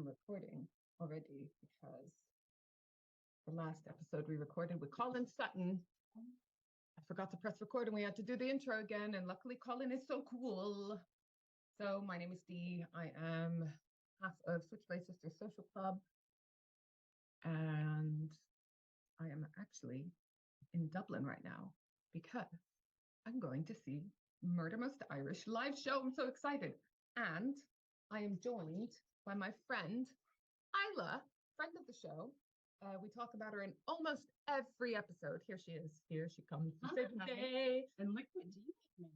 I'm recording already because the last episode we recorded with Colin Sutton, I forgot to press record and we had to do the intro again. And luckily, Colin is so cool. So, my name is Dee. I am half of Switchblade Sisters Social Club, and I am actually in Dublin right now because I'm going to see Murder Most Irish live show. I'm so excited. And I am joined by my friend, Isla, friend of the show. We talk about her in almost every episode. Here she is. Here she comes to save the day. And look what you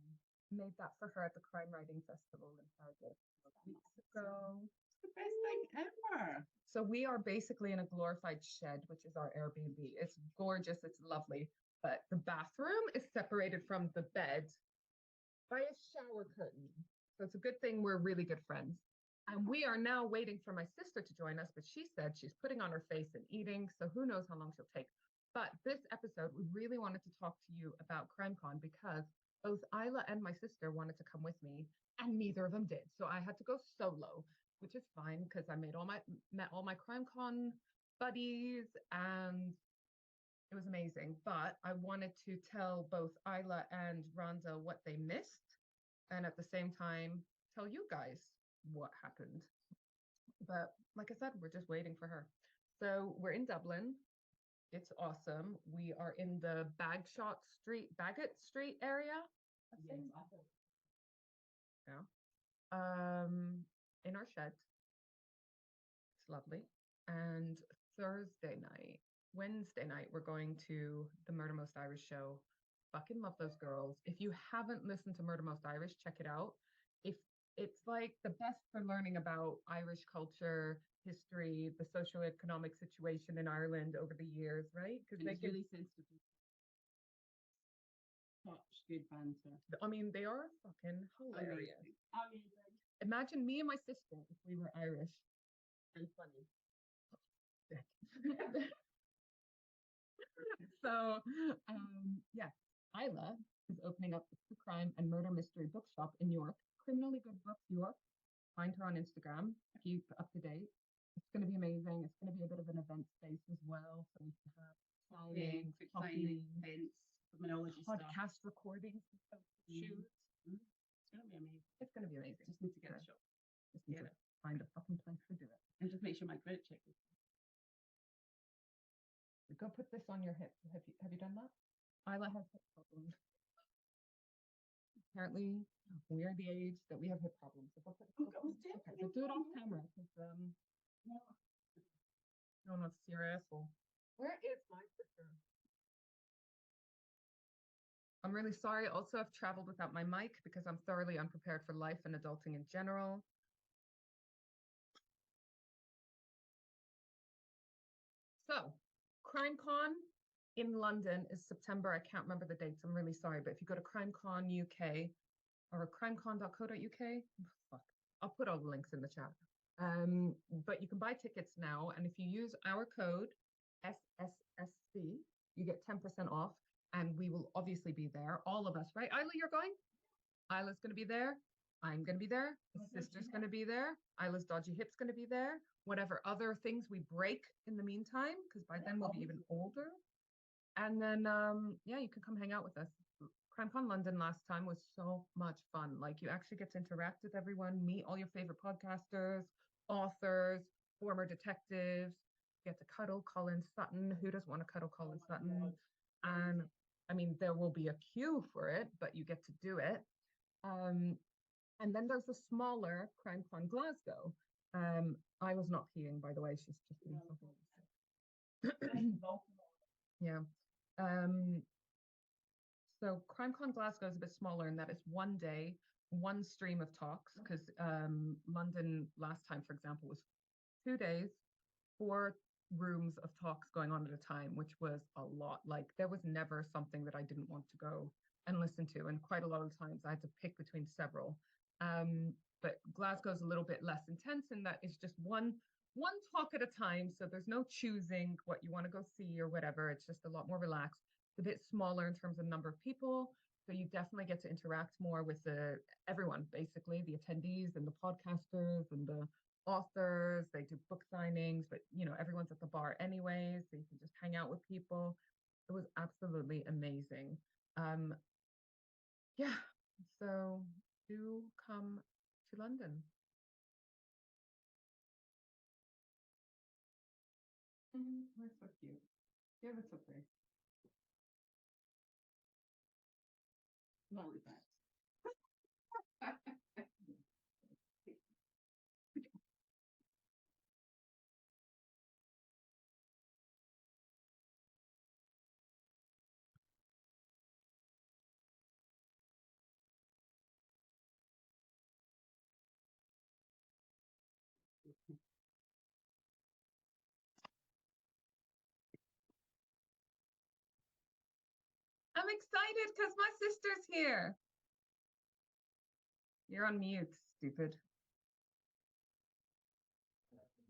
made that for her at the Crime Writing Festival in Harrogate weeks ago. It's the best thing ever. So we are basically in a glorified shed, which is our Airbnb. It's gorgeous. It's lovely. But the bathroom is separated from the bed by a shower curtain. So it's a good thing we're really good friends. And we are now waiting for my sister to join us, but she said she's putting on her face and eating, so who knows how long she'll take. But this episode, we really wanted to talk to you about CrimeCon because both Isla and my sister wanted to come with me, and neither of them did. So I had to go solo, which is fine because I met all my CrimeCon buddies, and it was amazing. But I wanted to tell both Isla and Rhonda what they missed, and at the same time, tell you guys what happened. But like I said, we're just waiting for her. So we're in Dublin. It's awesome. We are in the Bagot Street area. Yes, Yeah. In our shed. It's lovely. And Wednesday night, we're going to the Murder Most Irish show. Fucking love those girls. If you haven't listened to Murder Most Irish, check it out. If it's like the best for learning about Irish culture, history, the socioeconomic situation in Ireland over the years, right? Because it's really sensitive. Such good banter. I mean, they are fucking hilarious. Amazing. Imagine me and my sister if we were Irish. And funny. So, yeah, Isla is opening up the crime and murder mystery bookshop in York. Criminally Good Books York. Find her on Instagram. Keep up to date. It's going to be amazing. It's going to be a bit of an event space as well. So we can have Signing, events, criminology podcast recordings, shoots. It's going to be amazing. It's going to be amazing. Just need to get a shop. Just need to find a fucking place to do it. And just make sure my credit check is. Go put this on your hip. Have you done that? Isla has hip problems. Apparently, we are the age that we have hip problems. So go put it. Okay, so do it off camera. No one wants to see your asshole. Where is my sister? I'm really sorry. Also, I've traveled without my mic because I'm thoroughly unprepared for life and adulting in general. So, CrimeCon in London is September. I can't remember the dates. I'm really sorry. But if you go to CrimeCon UK or crimecon.co.uk, fuck, I'll put all the links in the chat. But you can buy tickets now. And if you use our code SSSC, you get 10% off. And we will obviously be there. All of us, right? Isla, you're going? Isla's going to be there. I'm going to be there. His sister's going to be there. Isla's dodgy hip's going to be there. Whatever other things we break in the meantime, because by then we'll be even older. And then, yeah, you can come hang out with us. CrimeCon London last time was so much fun. Like, you actually get to interact with everyone, meet all your favorite podcasters, authors, former detectives, get to cuddle Colin Sutton. Who doesn't want to cuddle Colin Sutton? And I mean, there will be a queue for it, but you get to do it. And then there's a smaller CrimeCon Glasgow. I was not peeing, by the way. She's just doing something. Yeah. So CrimeCon Glasgow is a bit smaller in that it's one day, one stream of talks, because London last time, for example, was 2 days, 4 rooms of talks going on at a time, which was a lot. Like, there was never something that I didn't want to go and listen to, and quite a lot of times I had to pick between several. But Glasgow's a little bit less intense in that it's just one talk at a time, so there's no choosing what you want to go see or whatever. It's just a lot more relaxed. It's a bit smaller in terms of number of people, so you definitely get to interact more with everyone, basically, the attendees and the podcasters and the authors, they do book signings, but everyone's at the bar anyways, so you can just hang out with people. It was absolutely amazing. Um, yeah, so do come to London. We're so cute. Yeah, that's okay. Lovely that. I'm excited because my sister's here. You're on mute, stupid.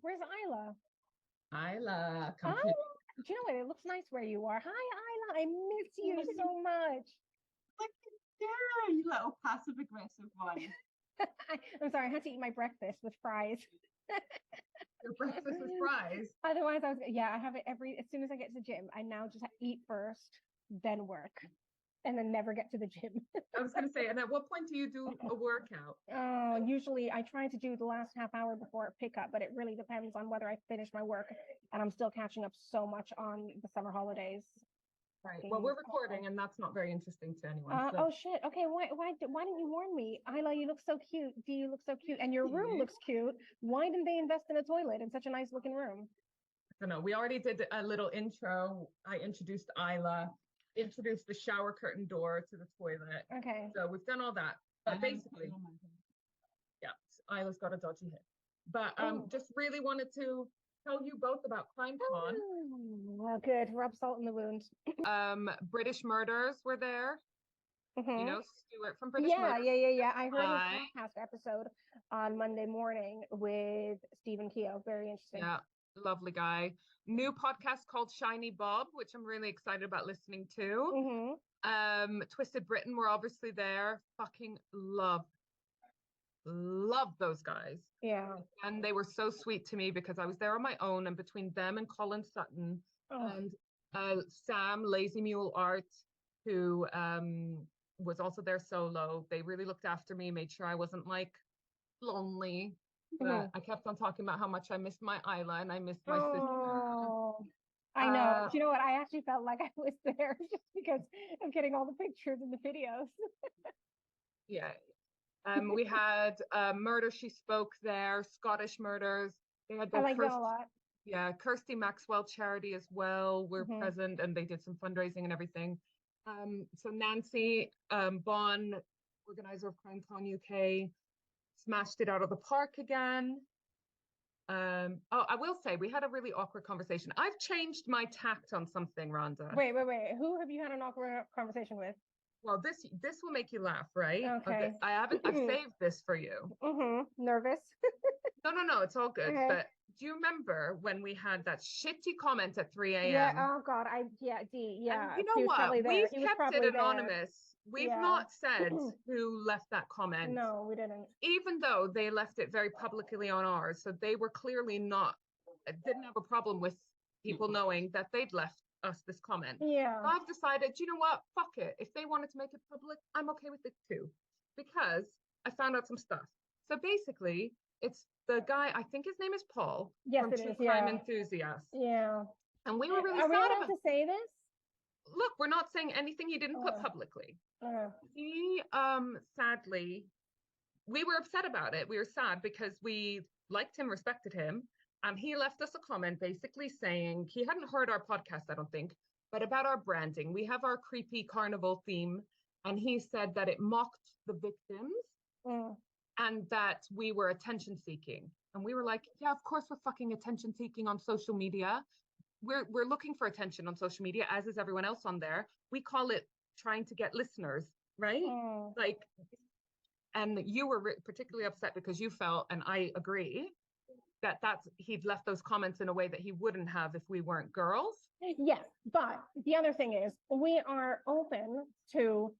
Where's Isla? Isla, come Oh, here. do you know what? It looks nice where you are. Hi, Isla. I miss you so much. Look at Sarah, you little passive aggressive one. I'm sorry, I had to eat my breakfast with fries. Your breakfast with fries. Otherwise, I have it as soon as I get to the gym. I now just eat first, then work, and then never get to the gym. I was going to say, and at what point do you do a workout? Usually I try to do the last half hour before pickup, but it really depends on whether I finish my work, and I'm still catching up so much on the summer holidays. Right. Well, we're recording, and that's not very interesting to anyone. Oh shit. Okay. Why didn't you warn me? Isla, you look so cute. Dee, you look so cute. And your room looks cute. Why didn't they invest in a toilet in such a nice looking room? I don't know. We already did a little intro. I introduced Isla, introduced the shower curtain door to the toilet. Okay. So we've done all that. But basically, yeah, Isla's got a dodgy hip. But just really wanted to tell you both about CrimeCon. Well, good. Rub salt in the wound. British Murders were there. Mm-hmm. Stuart from British Yeah, Murders. yeah. I heard his podcast episode on Monday morning with Stephen Keogh. Very interesting. Yeah, lovely guy. New podcast called Shiny Bob, which I'm really excited about listening to. Mm-hmm. Twisted Britain were obviously there. Fucking love those guys. Yeah. And they were so sweet to me because I was there on my own, and between them and Colin Sutton and Sam Lazy Mule Art, who was also there solo, they really looked after me, made sure I wasn't like lonely. But I kept on talking about how much I missed my Isla and I missed my sister. I know. Do you know what? I actually felt like I was there just because of getting all the pictures and the videos. Yeah. We had Murder She Spoke there, Scottish Murders. They had I like that a lot. Yeah, Kirsty Maxwell charity as well were present, and they did some fundraising and everything. So Nancy Bond, organizer of CrimeCon UK, smashed it out of the park again. I will say we had a really awkward conversation. I've changed my tact on something, Rhonda. Wait. Who have you had an awkward conversation with? Well, this will make you laugh, right? Okay. I've saved this for you. Nervous? No, it's all good. Okay. But do you remember when we had that shitty comment at 3 a.m.? Yeah, oh God, Dee, yeah. And you know what? We've kept it anonymous. We've not said who left that comment. No, we didn't. Even though they left it very publicly on ours. So they were clearly didn't have a problem with people knowing that they'd left us this comment. Yeah. So I've decided, you know what? Fuck it. If they wanted to make it public, I'm okay with it too. Because I found out some stuff. So basically, it's the guy, I think his name is Paul, yes, from True Crime Enthusiast. Yeah. And we were really sad. Are we allowed to say this? Look, we're not saying anything he didn't put publicly. He, sadly, we were upset about it. We were sad because we liked him, respected him. He left us a comment basically saying he hadn't heard our podcast, I don't think, but about our branding. We have our creepy carnival theme, and he said that it mocked the victims and that we were attention seeking. And we were like, yeah, of course we're fucking attention seeking on social media. We're looking for attention on social media, as is everyone else on there. We call it trying to get listeners, right? Like, and you were particularly upset because you felt, and I agree, that he'd left those comments in a way that he wouldn't have if we weren't girls. Yes, but the other thing is we are open to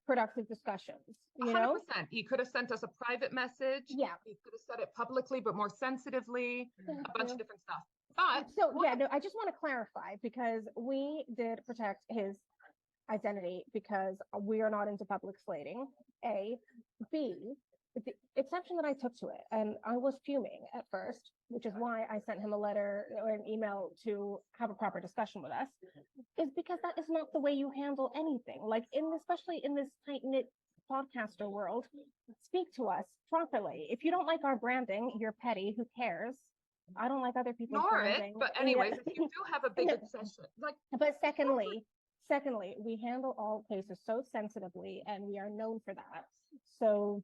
productive discussions, you know? 100%. He could have sent us a private message. Yeah. He could have said it publicly, but more sensitively, Thank a bunch you. of different stuff. But So yeah, no, I just want to clarify because we did protect his identity because we are not into public slating. A, B, the exception that I took to it, and I was fuming at first, which is why I sent him a letter or an email to have a proper discussion with us, is because that is not the way you handle anything. Like especially in this tight knit podcaster world, speak to us properly. If you don't like our branding, you're petty. Who cares? I don't like other people's ignore it. branding. But anyways, if you do have a big No. obsession, like But secondly, we handle all cases so sensitively, and we are known for that. So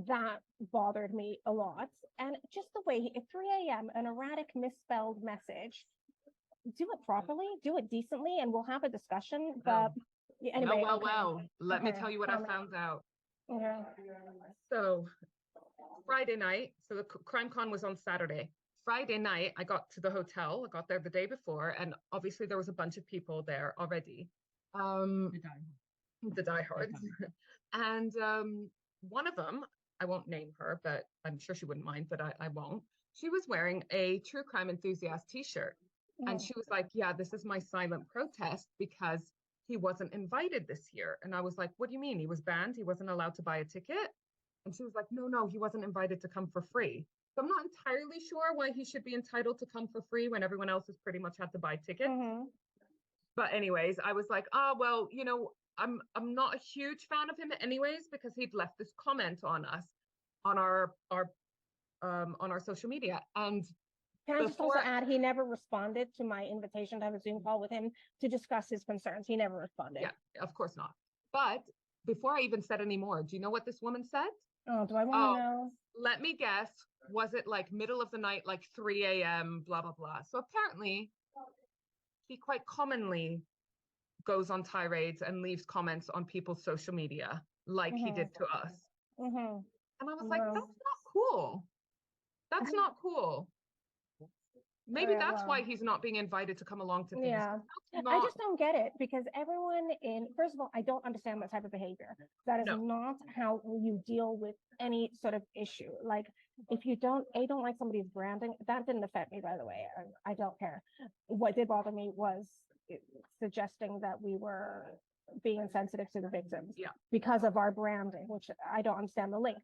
that bothered me a lot. And just the way at 3 a.m. an erratic misspelled message, do it properly, do it decently, and we'll have a discussion. But yeah, anyway, well. Let me Okay, tell you what I tell me. found out. Okay. So Friday night, so the CrimeCon was on Saturday. Friday night, I got to the hotel. I got there the day before, and obviously there was a bunch of people there already. The diehards. And one of them, I won't name her, but I'm sure she wouldn't mind, but I won't. She was wearing a true crime enthusiast t-shirt. And she was like, yeah, this is my silent protest because he wasn't invited this year. And I was like, what do you mean? He was banned? He wasn't allowed to buy a ticket? And she was like, no, he wasn't invited to come for free. So I'm not entirely sure why he should be entitled to come for free when everyone else has pretty much had to buy tickets. Mm-hmm. But anyways, I was like, oh, well, I'm not a huge fan of him anyways, because he'd left this comment on us on our social media. And Can I just also add, he never responded to my invitation to have a Zoom call with him to discuss his concerns. He never responded. Yeah, of course not. But before I even said any more, do you know what this woman said? Oh, do I want to know? Let me guess. Was it like middle of the night, like 3 a.m., blah, blah, blah. So apparently he quite commonly goes on tirades and leaves comments on people's social media like he did to us. And I was like, that's not cool. That's not cool. Maybe that's why he's not being invited to come along to things. Yeah, I just don't get it because everyone first of all, I don't understand that type of behavior. That is not how you deal with any sort of issue. Like if you don't like somebody's branding, that didn't affect me, by the way. I don't care. What did bother me was suggesting that we were being insensitive to the victims because of our branding, which I don't understand the link.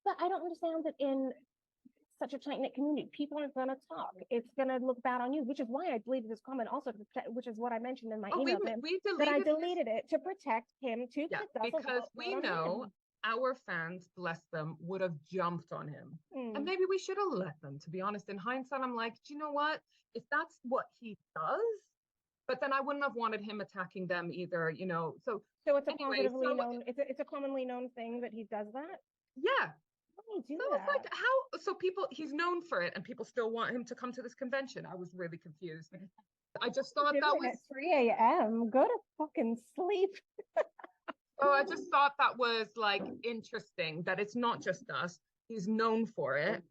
But I don't understand that in such a tight-knit community, people aren't going to talk. It's going to look bad on you, which is why I deleted this comment also, which is what I mentioned in my email to him, that I deleted it to protect him too. Yeah, because we know our fans, bless them, would have jumped on him. And maybe we should have let them, to be honest. In hindsight, I'm like, do you know what? If that's what he does, but then I wouldn't have wanted him attacking them either, So it's a positively known, it's a commonly known thing that he does that? Yeah. So it's like he's known for it and people still want him to come to this convention. I was really confused. I just thought that was at 3 a.m. Go to fucking sleep. I just thought that was like interesting that it's not just us. He's known for it.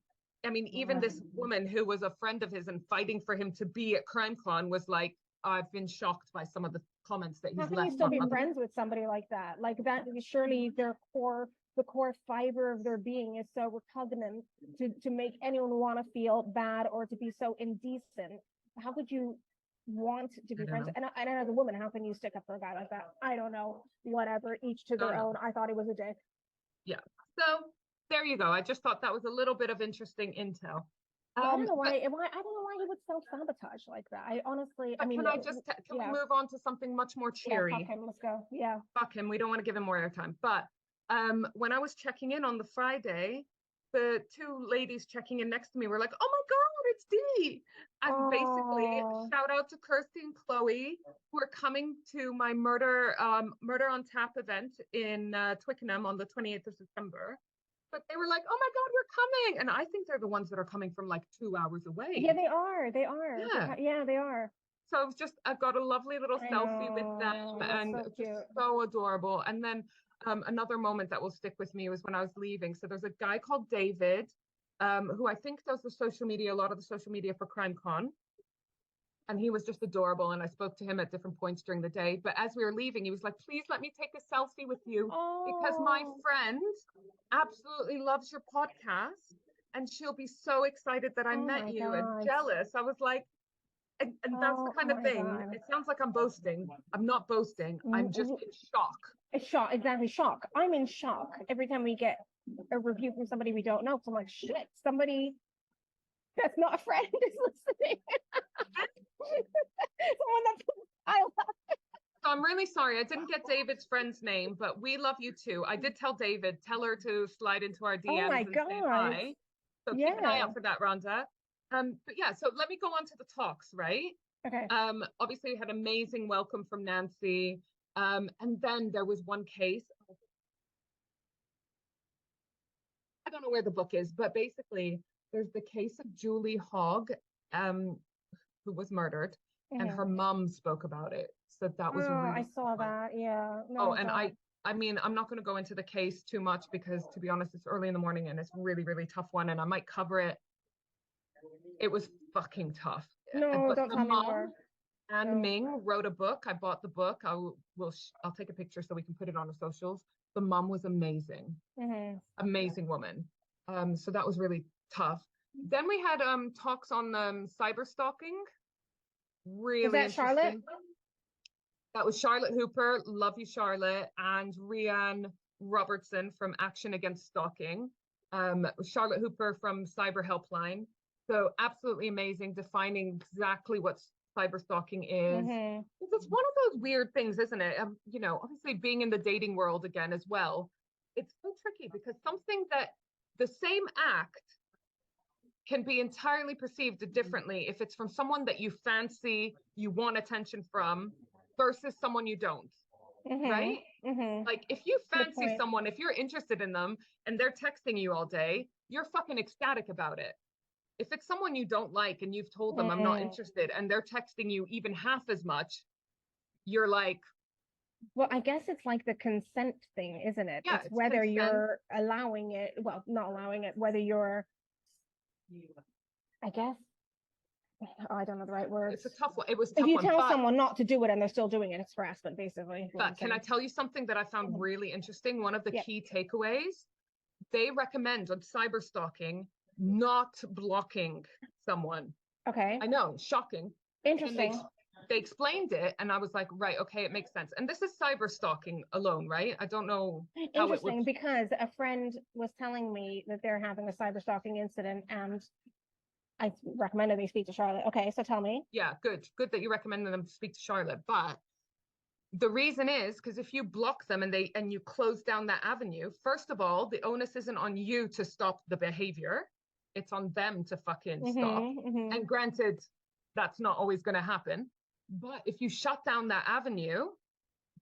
I mean, even this woman who was a friend of his and fighting for him to be at CrimeCon was like, I've been shocked by some of the comments that he's left. How can you still be friends with somebody like that? Like that, surely the core fiber of their being is so repugnant to make anyone want to feel bad or to be so indecent. How could you want to be friends? And as a woman, how can you stick up for a guy like that? I don't know. Whatever, each to their own. I thought he was a dick. Yeah. So there you go. I just thought that was a little bit of interesting intel. I don't know why. I don't know why he would self-sabotage like that. I honestly, I mean, can we move on to something much more cheery? Yeah, fuck him. Let's go. Yeah. Fuck him. We don't want to give him more airtime. But when I was checking in on the Friday, the two ladies checking in next to me were like, "Oh my God, it's Dee!" And basically, shout out to Kirsty and Chloe who are coming to my Murder on Tap event in Twickenham on the 28th of September. But they were like, "Oh my God, we're coming!" And I think they're the ones that are coming from like 2 hours away. Yeah, they are. They are. Yeah, they are. So I've got a lovely little selfie with them, and so just so adorable. And then another moment that will stick with me was when I was leaving. So there's a guy called David, who I think does a lot of the social media for CrimeCon. and he was just adorable. And I spoke to him at different points during the day. But as we were leaving, he was like, please let me take a selfie with you because my Oh, friend absolutely loves your podcast and she'll be so excited that I oh met my you and God. jealous. I was like, and that's the Oh kind of my thing. God. It sounds like I'm boasting. I'm not boasting. I'm just in shock. It's shock, exactly, shock. I'm in shock every time we get a review from somebody we don't know. So I'm like, shit, somebody that's not a friend is listening. Someone that's I So I'm really sorry. I didn't get David's friend's name, but we love you too. I did tell David, tell her to slide into our DMs Oh my and say God. hi. So keep an eye Yeah. out for that, Rhonda. But yeah, so let me go on to the talks, right? Okay. Obviously we had amazing welcome from Nancy. And then there was one case. I don't know where the book is, but basically there's the case of Julie Hogg, who was murdered, and her mom spoke about it. So that was Oh, I really saw fun. that. Yeah. Oh, No, and God. I mean, I'm not going to go into the case too much because, to be honest, it's early in the morning and it's really, really tough one, and I might cover it. It was fucking tough. No, But don't the tell me mom, more. Anne No. Ming, wrote a book. I bought the book. I'll take a picture so we can put it on our socials. The mom was amazing, amazing woman. So that was really tough. Then we had talks on cyber stalking. Was Really that Charlotte? interesting. That was Charlotte Hooper, love you, Charlotte, and Rianne Robertson from Action Against Stalking. Charlotte Hooper from Cyber Helpline. So absolutely amazing, defining exactly what cyber stalking is. It's one of those weird things, isn't it? You know, obviously being in the dating world again as well, it's so tricky because something that the same act can be entirely perceived differently if it's from someone that you fancy, you want attention from, versus someone you don't, right? Like if you fancy someone, if you're interested in them and they're texting you all day, you're fucking ecstatic about it. If it's someone you don't like and you've told them I'm not interested and they're texting you even half as much, you're like, well, I guess it's like the consent thing, isn't it? yeah, It's whether consent. you're allowing it, well, not allowing it, whether you're, I guess, oh, I don't know the right words. It's a tough one. It was a tough If you one, tell but someone not to do it and they're still doing it, it's harassment, basically. but can I tell you something that I found really interesting? One of the Yep. key takeaways, they recommend on cyber stalking not blocking someone. Okay. I know, shocking. Interesting. They explained it and I was like, right, okay, it makes sense. And this is cyber stalking alone, right? I don't know how it Interesting, would. because a friend was telling me that they're having a cyber stalking incident and I recommended they speak to Charlotte. Okay, so tell me. Yeah, good that you recommended them to speak to Charlotte. But the reason is because if you block them and you close down that avenue, first of all, the onus isn't on you to stop the behavior. It's on them to fucking stop. And granted, that's not always going to happen. But if you shut down that avenue,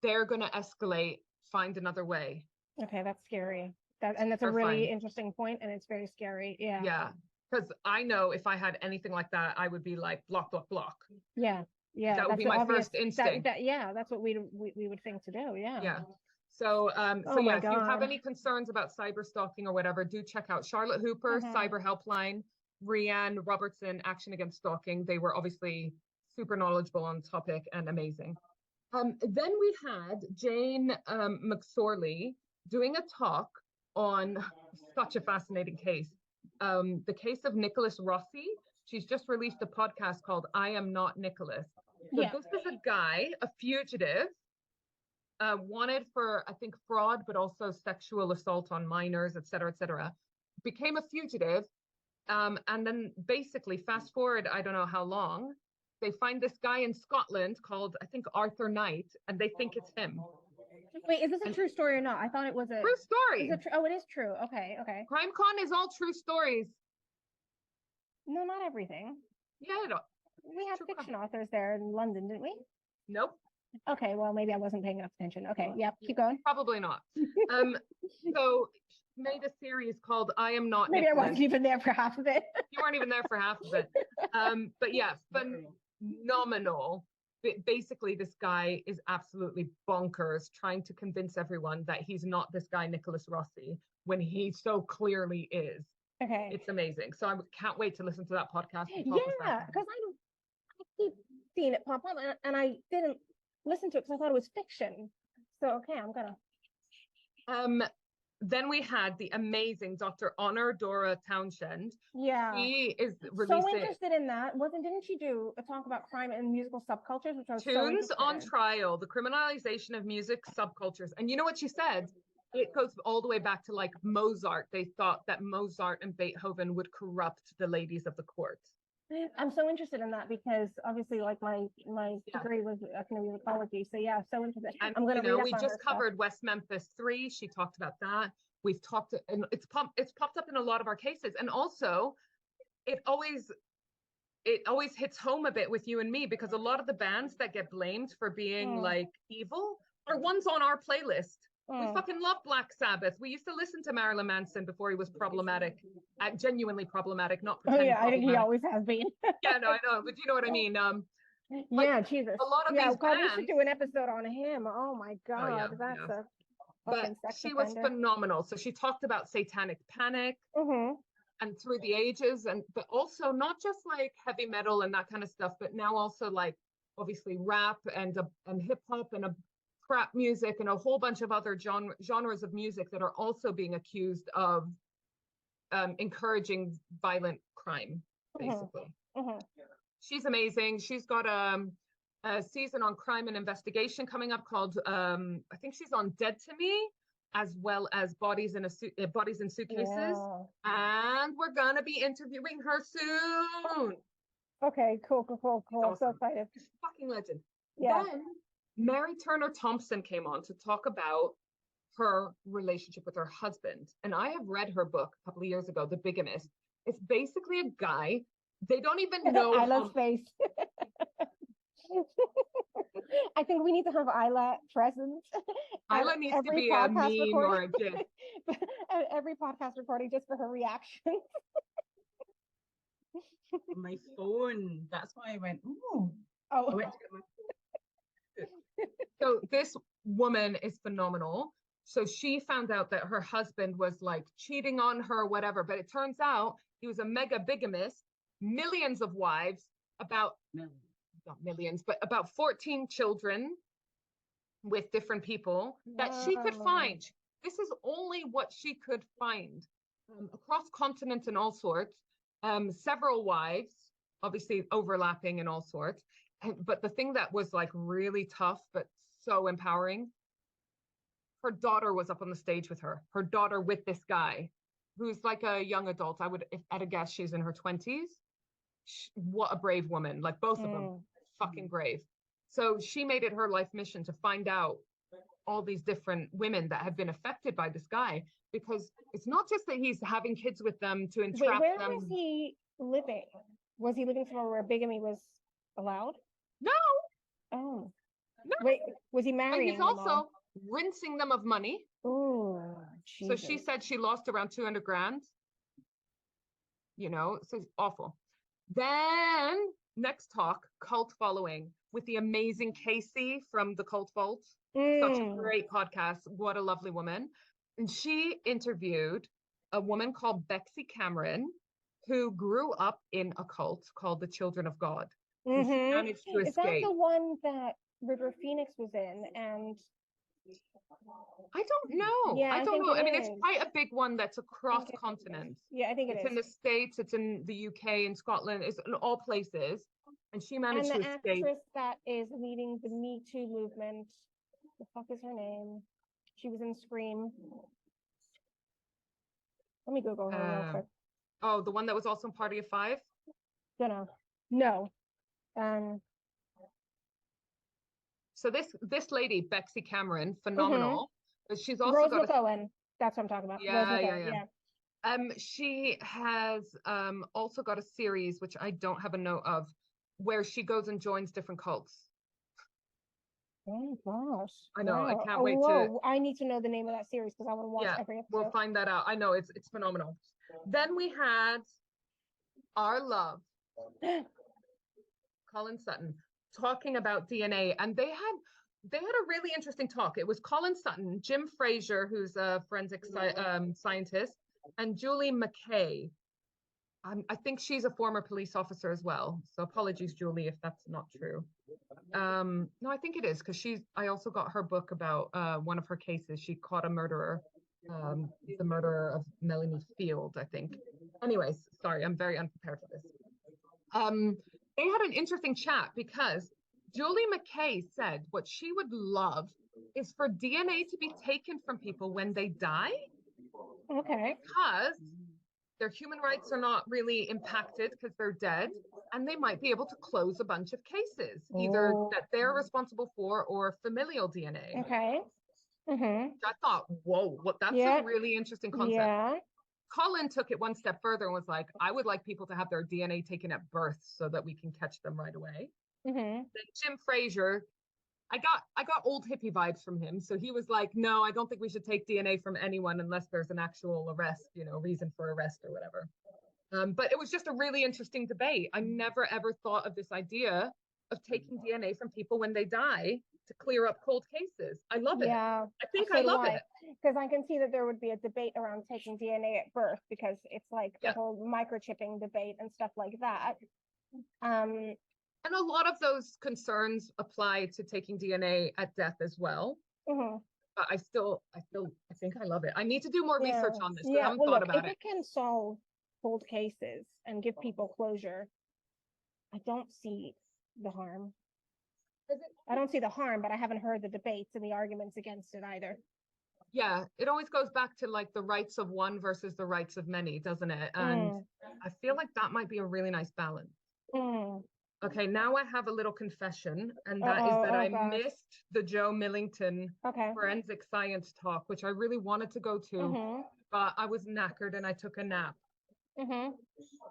they're going to escalate, find another way. Okay, that's scary. And that's a really interesting point, and it's very scary. Yeah. Yeah. Because I know if I had anything like that, I would be like, block, block, block. Yeah. Yeah. That would be my first instinct. Yeah, that's what we would think to do. Yeah. Yeah. So, Oh yeah, my if you have God. any concerns about cyber stalking or whatever, do check out Charlotte Hooper, Cyber Helpline, Rianne Robertson, Action Against Stalking. They were obviously super knowledgeable on the topic and amazing. Then we had Jane McSorley doing a talk on such a fascinating case. The case of Nicholas Rossi. She's just released a podcast called I Am Not Nicholas. So this is a guy, a fugitive, wanted for, I think, fraud, but also sexual assault on minors, et cetera, became a fugitive. And then basically fast forward, I don't know how long, they find this guy in Scotland called, I think, Arthur Knight, and they think it's him. Wait, is this a true story or not? I thought it was a true story. Oh, it is true. Okay, okay. CrimeCon is all true stories. No, not everything. Yeah, we had fiction authors there in London, didn't we? Nope. Okay, well, maybe I wasn't paying enough attention. Okay, yep, keep going. Probably not. So made a series called I Am Not Maybe Nicholas. I wasn't even there for half of it. You weren't even there for half of it. But yeah, phenomenal. Basically, this guy is absolutely bonkers, trying to convince everyone that he's not this guy, Nicholas Rossi, when he so clearly is. Okay. It's amazing. So I can't wait to listen to that podcast. Yeah, because I keep seen it pop up, and I didn't listen to it because I thought it was fiction. So okay, I'm gonna. Then we had the amazing Dr. Honor Dora Townshend. Yeah. She is So releasing interested in that. Didn't she do a talk about crime and musical subcultures, which I was so Tunes interested on in? Trial, the criminalization of music subcultures. And you know what she said? It goes all the way back to like Mozart. They thought that Mozart and Beethoven would corrupt the ladies of the court. I'm so interested in that because obviously, like my degree was ethnomusicology. So yeah, so interested. And I'm gonna read up we on just her stuff. covered West Memphis 3. She talked about that. We've talked, and it's popped up in a lot of our cases. And also, it always hits home a bit with you and me because a lot of the bands that get blamed for being like evil are ones on our playlist. We fucking love Black Sabbath. We used to listen to Marilyn Manson before he was problematic, genuinely problematic, not pretend. Oh yeah, I think he always has been. Yeah, no, I know, but you know what I mean. Yeah, Jesus. A lot of yeah, these God, bands. we should do an episode on him. Oh my God, that's a fucking But sex she offender. was phenomenal. So she talked about satanic panic and through the ages, but also not just like heavy metal and that kind of stuff, but now also like obviously rap and hip hop and crap music and a whole bunch of other genres of music that are also being accused of encouraging violent crime, basically. She's amazing. She's got a season on crime and investigation coming up called I think she's on Dead to Me, as well as Bodies in Suitcases. And we're gonna be interviewing her soon. Okay, cool. Awesome. So excited. She's a fucking legend. Yeah. Then Mary Turner Thompson came on to talk about her relationship with her husband. And I have read her book a couple of years ago, The Bigamist. It's basically a guy. They don't even know. Isla's face. I think we need to have Isla present. Isla needs to be a meme recording. or a gif. Every podcast recording just for her reaction. My phone. That's why I went, ooh. Oh. I went to get my So this woman is phenomenal. So she found out that her husband was like cheating on her, whatever. But it turns out he was a mega bigamist, millions of wives, not millions, but about 14 children with different people that she could find. This is only what she could find across continents and all sorts. Several wives, obviously overlapping and all sorts. But the thing that was like really tough, but so empowering, her daughter was up on the stage with her. Her daughter with this guy, who's like a young adult. I would, if at a guess, she's in her 20s. What a brave woman! Like both of them, fucking brave. So she made it her life mission to find out all these different women that have been affected by this guy, because it's not just that he's having kids with them to entrap Where them. was he living? Was he living somewhere where bigamy was allowed? No. Oh. No. Wait, was he marrying? And he's also rinsing them of money. Oh, so she said she lost around 200 grand. You know, so it's awful. Then next talk, cult following with the amazing Casey from the Cult Vault. Such a great podcast. What a lovely woman. And she interviewed a woman called Bexy Cameron, who grew up in a cult called the Children of God. And she managed to escape. Is that the one that River Phoenix was in? And I don't know. Yeah, I don't know. I mean, it's is. quite a big one that's across continents. Yeah, I think it's it is. in the States, it's in the UK, in Scotland, it's in all places. And she managed to escape. And the actress that is leading the Me Too movement, the fuck is her name? She was in Scream. Let me Google her real quick. Oh, the one that was also in Party of Five? Don't know. No. So this lady, Bexy Cameron, phenomenal. But she's also Rose got McGowan. That's what I'm talking about. Yeah. She has also got a series, which I don't have a note of, where she goes and joins different cults. Oh gosh. I know. Wow. I can't wait to. I need to know the name of that series because I want to watch every episode. We'll find that out. I know it's phenomenal. Then we had our love, Colin Sutton, talking about DNA, and they had a really interesting talk. It was Colin Sutton, Jim Fraser, who's a forensic scientist, and Julie McKay. I think she's a former police officer as well. So apologies, Julie, if that's not true. No, I think it is because I also got her book about one of her cases. She caught a murderer, the murderer of Melanie Field, I think. Anyways, sorry, I'm very unprepared for this. They had an interesting chat because Julie McKay said what she would love is for DNA to be taken from people when they die. Okay. Because their human rights are not really impacted because they're dead, and they might be able to close a bunch of cases, either that they're responsible for or familial DNA. Okay. Mm-hmm. I thought, whoa, that's a really interesting concept. Yeah. Colin took it one step further and was like, I would like people to have their DNA taken at birth so that we can catch them right away. Mm-hmm. Then Jim Fraser, I got old hippie vibes from him. So he was like, no, I don't think we should take DNA from anyone unless there's an actual arrest, reason for arrest or whatever. But it was just a really interesting debate. I never ever thought of this idea of taking DNA from people when they die to clear up cold cases. I love it. Yeah. I think I love it. Because I can see that there would be a debate around taking DNA at birth because it's like the whole microchipping debate and stuff like that. And a lot of those concerns apply to taking DNA at death as well. Mm-hmm. But I think I love it. I need to do more research on this. Yeah, I haven't thought about if it can solve cold cases and give people closure, I don't see the harm. I don't see the harm, but I haven't heard the debates and the arguments against it either. Yeah, it always goes back to like the rights of one versus the rights of many, doesn't it? And I feel like that might be a really nice balance. Okay, now I have a little confession, and that is that I missed the Joe Millington forensic science talk, which I really wanted to go to, but I was knackered and I took a nap.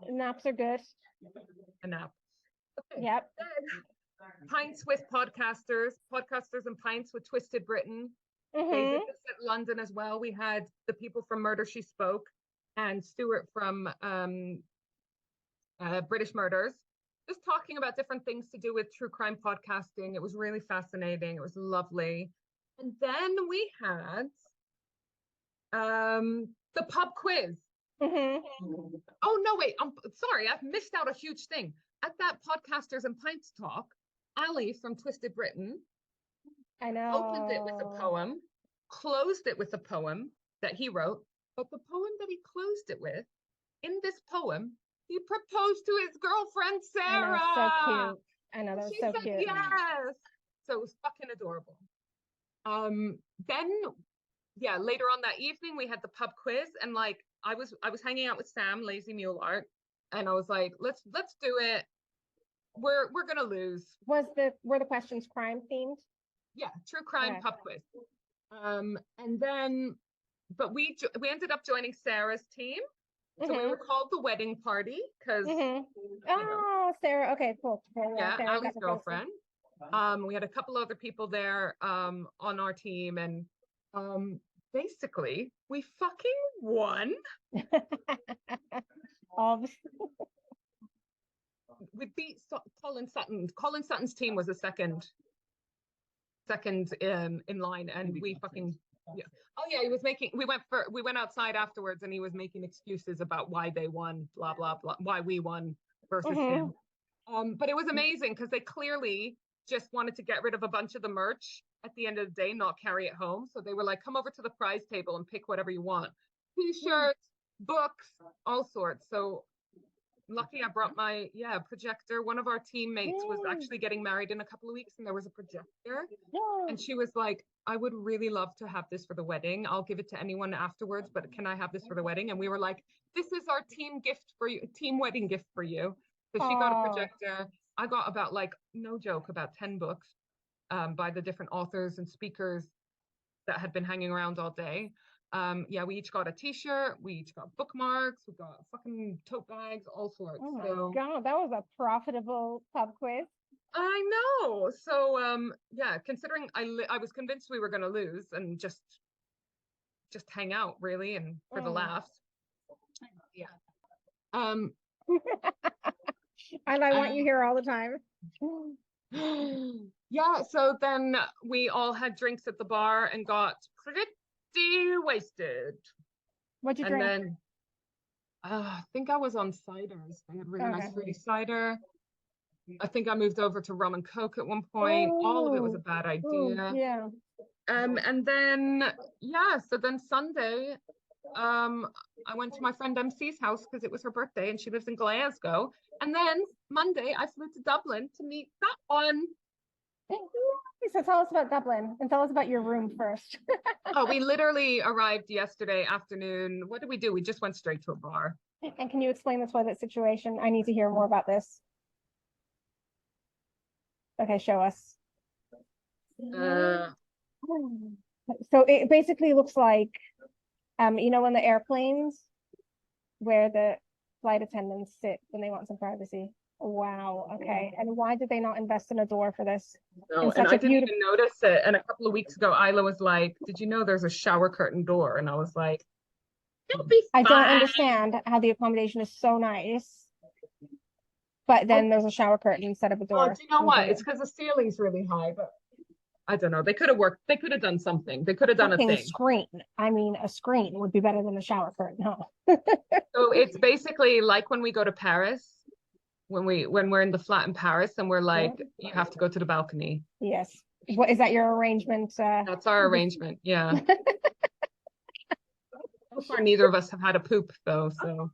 Naps are good. A nap. Okay. Yep. Pints with podcasters and pints with Twisted Britain. They did this at London as well. We had the people from Murder She Spoke and Stuart from British Murders, just talking about different things to do with true crime podcasting. It was really fascinating. It was lovely. And then we had the pub quiz. Oh, no, wait. I'm sorry. I've missed out a huge thing. At that Podcasters and Pints talk, Ali from Twisted Britain opened it with a poem, closed it with a poem that he wrote, but the poem that he closed it with, in this poem, he proposed to his girlfriend, Sarah. I know, so cute. I know, that was so cute. Yes. So it was fucking adorable. Then, later on that evening, we had the pub quiz, and like I was hanging out with Sam, Lazy Mule Art, and I was like, let's do it. We're gonna lose. Were the questions crime themed? Yeah, true crime pub quiz. And then, but we ended up joining Sarah's team. So we were called the wedding party because Sarah. Okay, cool. Yeah, Ali's girlfriend. We had a couple other people there on our team, and basically we fucking won. We beat Colin Sutton. Colin Sutton's team was the second in line, and we fucking he was making. We went outside afterwards, and he was making excuses about why they won, blah blah blah, why we won versus him. But it was amazing because they clearly just wanted to get rid of a bunch of the merch at the end of the day, not carry it home. So they were like, come over to the prize table and pick whatever you want. T-shirts, books, all sorts. So lucky I brought my projector. One of our teammates was actually getting married in a couple of weeks, and there was a projector. And she was like, I would really love to have this for the wedding. I'll give it to anyone afterwards, but can I have this for the wedding? And we were like, this is our team gift for you, team wedding gift for you. So she got a projector. I got about, like, no joke, about 10 books by the different authors and speakers that had been hanging around all day. We each got a t-shirt, we each got bookmarks, we got fucking tote bags, all sorts. Oh my God, that was a profitable pub quiz. I know. So considering I was convinced we were going to lose and just hang out really and for the laughs. Yeah. And I want you here all the time. Yeah, so then we all had drinks at the bar and got pretty wasted. What'd you drink? Then I think I was on ciders. They had really nice Okay. fruity cider. I think I moved over to rum and coke at one point. All of it was a Oh, bad oh, idea. yeah. And then yeah, so then Sunday, I went to my friend MC's house because it was her birthday and she lives in Glasgow. And then Monday I flew to Dublin to meet that one. So tell us about Dublin and tell us about your room first. Oh, we literally arrived yesterday afternoon. What did we do? We just went straight to a bar. And can you explain the toilet situation? I need to hear more about this. Okay, show us. Uh, So it basically looks like, you know, on the airplanes where the flight attendants sit when they want some privacy. Wow. Okay. And why did they not invest in a door for this? no, In and such I a didn't beautiful. even notice it. And a couple of weeks ago, Isla was like, "Did you know there's a shower curtain door?" And I was like, "It'll be I don't fine." understand how the accommodation is so nice, but then there's a shower curtain instead of a Well, door. do you know what? It's because the ceiling's really high, but I don't know. They could have worked. They could have done something. They could have done a Fucking thing. screen. I mean, a screen would be better than a shower curtain, huh? So it's basically like when we go to Paris, when we're in the flat in Paris, and we're like, you have to go to the balcony. Yes. What is that your arrangement? That's our arrangement. Yeah. So far, neither of us have had a poop though. So.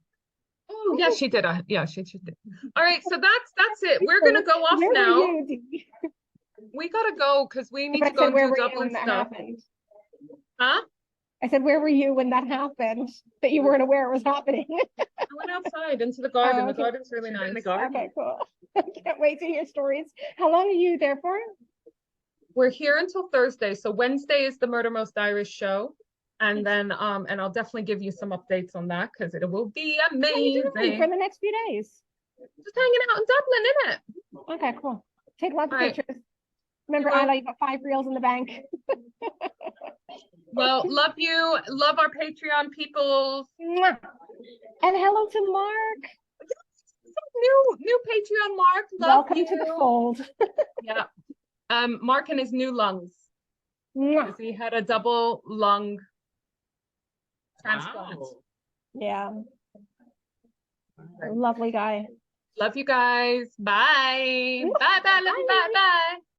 Oh yeah, she did. Yeah, she did. All right, so that's it. We're gonna go off Where now. were you? We gotta go because we need But to I go said, and where do were you Dublin when that stuff. happened? Huh? I said, where were you when that happened? That you weren't aware it was happening. I went outside into the garden. Oh, The okay. garden's really nice. Okay, cool. Can't wait to hear stories. How long are you there for? We're here until Thursday. So Wednesday is the Murder Most Irish show. And then and I'll definitely give you some updates on that because it will be What are you doing amazing. for the next few days? Just hanging out in Dublin, innit? Okay, cool. Take lots of All right. pictures. Remember, You will. Isla, you got 5 reels in the bank. Well, love you. Love our Patreon people. Mwah. And hello to Mark. New Patreon Mark. Love Welcome you. to the fold. Yeah. Mark and his new lungs. Mwah. He had a double lung transplant. Wow. Yeah. Lovely guy. Love you guys. Bye. Bye, bye, love you. Bye, bye.